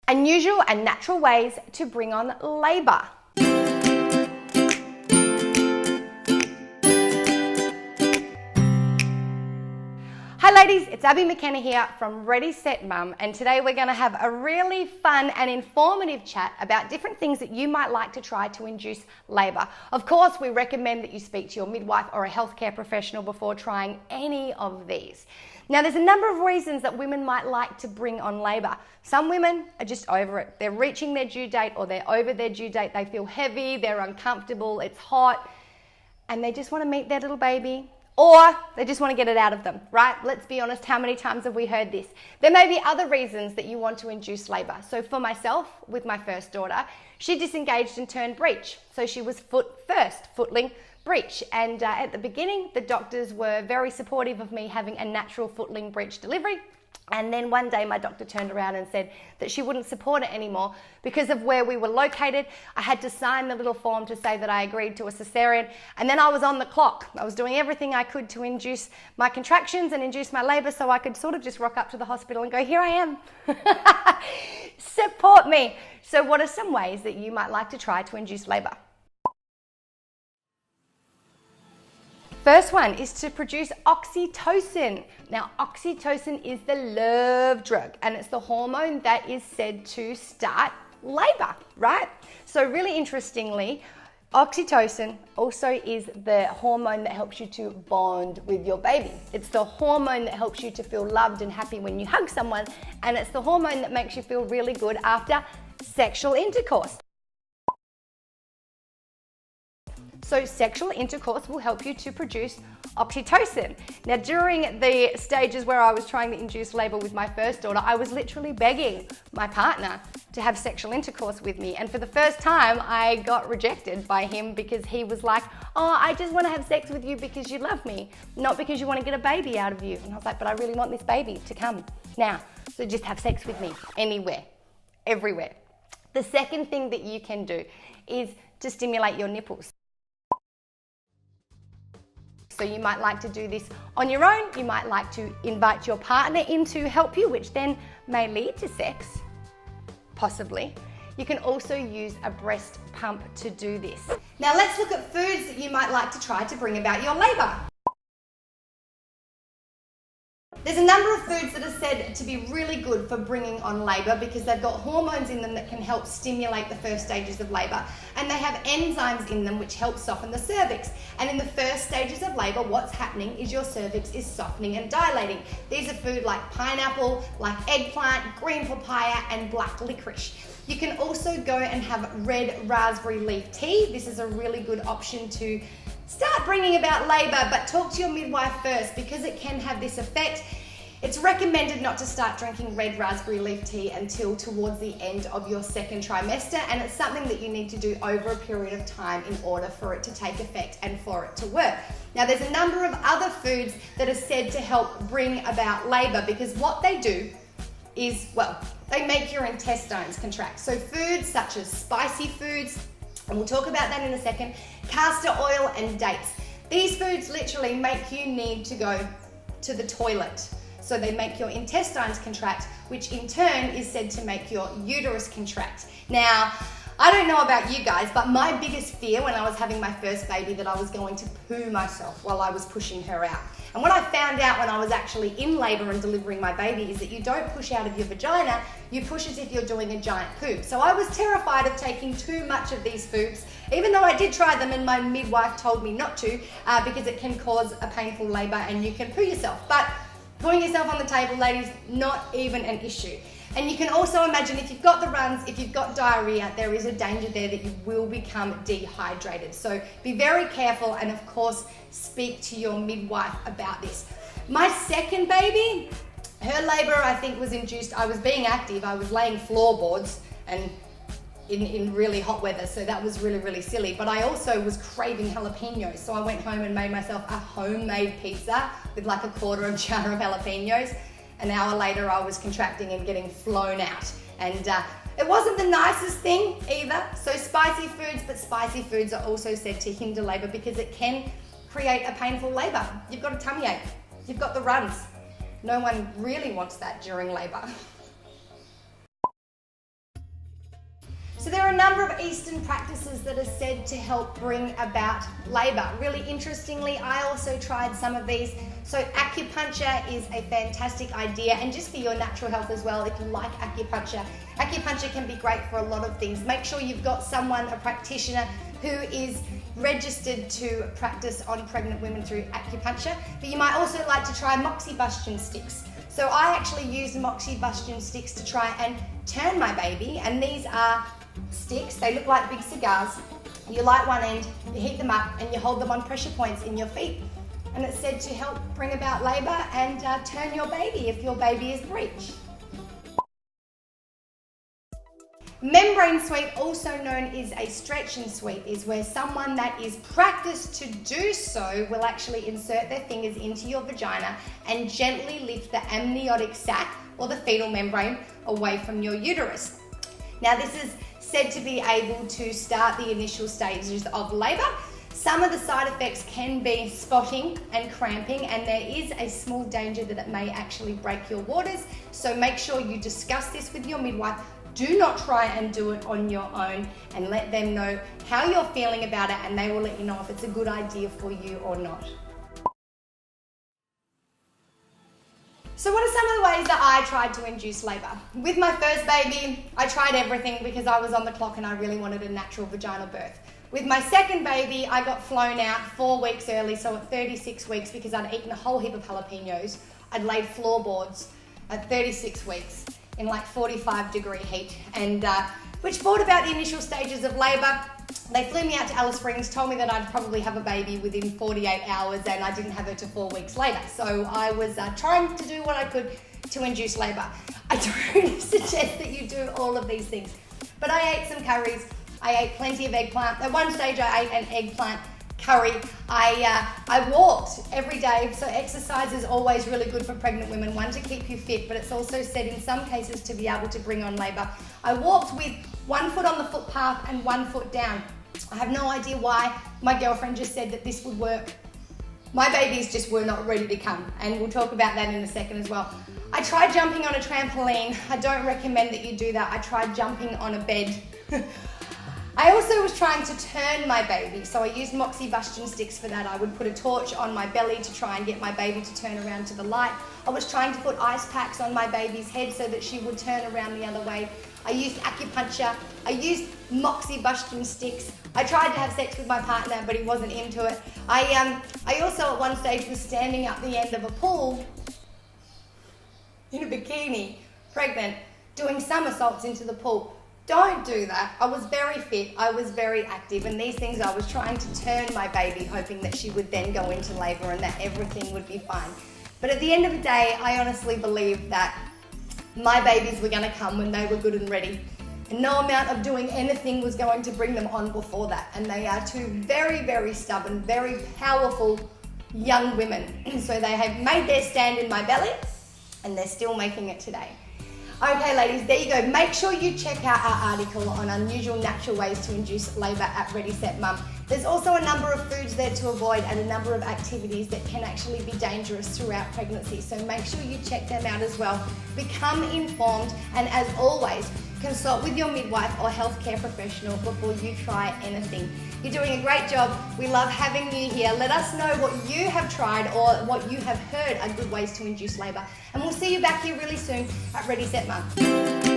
Unusual and natural ways to bring on labor. Hi ladies, it's Abby McKenna here from Ready Set Mum, and today we're going to have a really fun and informative chat about different things that you might like to try to induce labour. Of course, we recommend that you speak to your midwife or a healthcare professional before trying any of these. Now, there's a number of reasons that women might like to bring on labour. Some women are just over it. They're reaching their due date or they're over their due date. They feel heavy, they're uncomfortable, it's hot, and they just want to meet their little baby. Or they just want to get it out of them, right? Let's be honest, how many times have we heard this? There may be other reasons that you want to induce labour. So for myself, with my first daughter, she disengaged and turned breech. So she was foot first, footling breech. And at the beginning, the doctors were very supportive of me having a natural footling breech delivery. And then one day my doctor turned around and said that she wouldn't support it anymore because of where we were located. I had to sign the little form to say that I agreed to a cesarean, and then I was on the clock. I was doing everything I could to induce my contractions and induce my labour so I could sort of just rock up to the hospital and go, here I am. Support me. So what are some ways that you might like to try to induce labour? First one is to produce oxytocin. Now, oxytocin is the love drug, and it's the hormone that is said to start labor, right? So really interestingly, oxytocin also is the hormone that helps you to bond with your baby. It's the hormone that helps you to feel loved and happy when you hug someone, and it's the hormone that makes you feel really good after sexual intercourse. So sexual intercourse will help you to produce oxytocin. Now, during the stages where I was trying to induce labour with my first daughter, I was literally begging my partner to have sexual intercourse with me. And for the first time, I got rejected by him because he was like, oh, I just want to have sex with you because you love me, not because you want to get a baby out of you. And I was like, but I really want this baby to come now. So just have sex with me anywhere, everywhere. The second thing that you can do is to stimulate your nipples. So you might like to do this on your own. You might like to invite your partner in to help you, which then may lead to sex, possibly. You can also use a breast pump to do this. Now let's look at foods that you might like to try to bring about your labour. There's a number of foods that are said to be really good for bringing on labour because they've got hormones in them that can help stimulate the first stages of labour, and they have enzymes in them which help soften the cervix. And in the first stages of labour, what's happening is your cervix is softening and dilating. These are food like pineapple, like eggplant, green papaya, and black licorice. You can also go and have red raspberry leaf tea. This is a really good option to start bringing about labour, but talk to your midwife first because it can have this effect. It's recommended not to start drinking red raspberry leaf tea until towards the end of your second trimester, and it's something that you need to do over a period of time in order for it to take effect and for it to work. Now, there's a number of other foods that are said to help bring about labour because what they do is, well, they make your intestines contract. So foods such as spicy foods, and we'll talk about that in a second, castor oil and dates. These foods literally make you need to go to the toilet. So they make your intestines contract, which in turn is said to make your uterus contract. Now, I don't know about you guys, but my biggest fear when I was having my first baby that I was going to poo myself while I was pushing her out. And what I found out when I was actually in labour and delivering my baby is that you don't push out of your vagina, you push as if you're doing a giant poop. So I was terrified of taking too much of these foods, even though I did try them and my midwife told me not to because it can cause a painful labour and you can poo yourself. But putting yourself on the table, ladies, not even an issue. And you can also imagine if you've got the runs, if you've got diarrhea, there is a danger there that you will become dehydrated. So be very careful and of course speak to your midwife about this. My second baby, her labour I think was induced, I was being active, I was laying floorboards and in really hot weather, so that was really, really silly. But I also was craving jalapenos, so I went home and made myself a homemade pizza with like a quarter of a jar of jalapenos. An hour later, I was contracting and getting flown out. And it wasn't the nicest thing either. So spicy foods, but spicy foods are also said to hinder labour because it can create a painful labour. You've got a tummy ache, you've got the runs. No one really wants that during labour. Eastern practices that are said to help bring about labor. Really interestingly, I also tried some of these. So acupuncture is a fantastic idea, and just for your natural health as well, if you like acupuncture. Acupuncture can be great for a lot of things. Make sure you've got someone, a practitioner, who is registered to practice on pregnant women through acupuncture. But you might also like to try moxibustion sticks. So I actually used moxibustion sticks to try and turn my baby, and these are sticks. They look like big cigars. You light one end, you heat them up, and you hold them on pressure points in your feet. And it's said to help bring about labor and turn your baby if your baby is breech. Membrane sweep, also known as a stretch and sweep, is where someone that is practiced to do so will actually insert their fingers into your vagina and gently lift the amniotic sac or the fetal membrane away from your uterus. Now, this is said to be able to start the initial stages of labor. Some of the side effects can be spotting and cramping, and there is a small danger that it may actually break your waters. So make sure you discuss this with your midwife. Do not try and do it on your own, and let them know how you're feeling about it, and they will let you know if it's a good idea for you or not. So what are some of the ways that I tried to induce labour? With my first baby, I tried everything because I was on the clock and I really wanted a natural vaginal birth. With my second baby, I got flown out 4 weeks early, so at 36 weeks, because I'd eaten a whole heap of jalapenos, I'd laid floorboards at 36 weeks in like 45-degree heat, and which brought about the initial stages of labour. They flew me out to Alice Springs, told me that I'd probably have a baby within 48 hours, and I didn't have her till 4 weeks later. So I was trying to do what I could to induce labour. I don't suggest that you do all of these things, but I ate some curries. I ate plenty of eggplant. At one stage, I ate an eggplant curry. I walked every day, so exercise is always really good for pregnant women. One, to keep you fit, but it's also said in some cases to be able to bring on labour. I walked with 1 foot on the footpath and 1 foot down. I have no idea why. My girlfriend just said that this would work. My babies just were not ready to come, and we'll talk about that in a second as well. I tried jumping on a trampoline. I don't recommend that you do that. I tried jumping on a bed. I also was trying to turn my baby, so I used moxibustion sticks for that. I would put a torch on my belly to try and get my baby to turn around to the light. I was trying to put ice packs on my baby's head so that she would turn around the other way. I used acupuncture. I used moxibustion sticks. I tried to have sex with my partner, but he wasn't into it. I also at one stage was standing up the end of a pool in a bikini, pregnant, doing somersaults into the pool. Don't do that. I was very fit, I was very active, and these things I was trying to turn my baby, hoping that she would then go into labour and that everything would be fine. But at the end of the day, I honestly believe that my babies were going to come when they were good and ready. And no amount of doing anything was going to bring them on before that. And they are two very, very stubborn, very powerful young women. So they have made their stand in my belly, and they're still making it today. Okay, ladies, there you go. Make sure you check out our article on unusual natural ways to induce labour at Ready Set Mum. There's also a number of foods there to avoid and a number of activities that can actually be dangerous throughout pregnancy. So make sure you check them out as well. Become informed, and as always, consult with your midwife or healthcare professional before you try anything. You're doing a great job. We love having you here. Let us know what you have tried or what you have heard are good ways to induce labour. And we'll see you back here really soon at Ready Set Mum.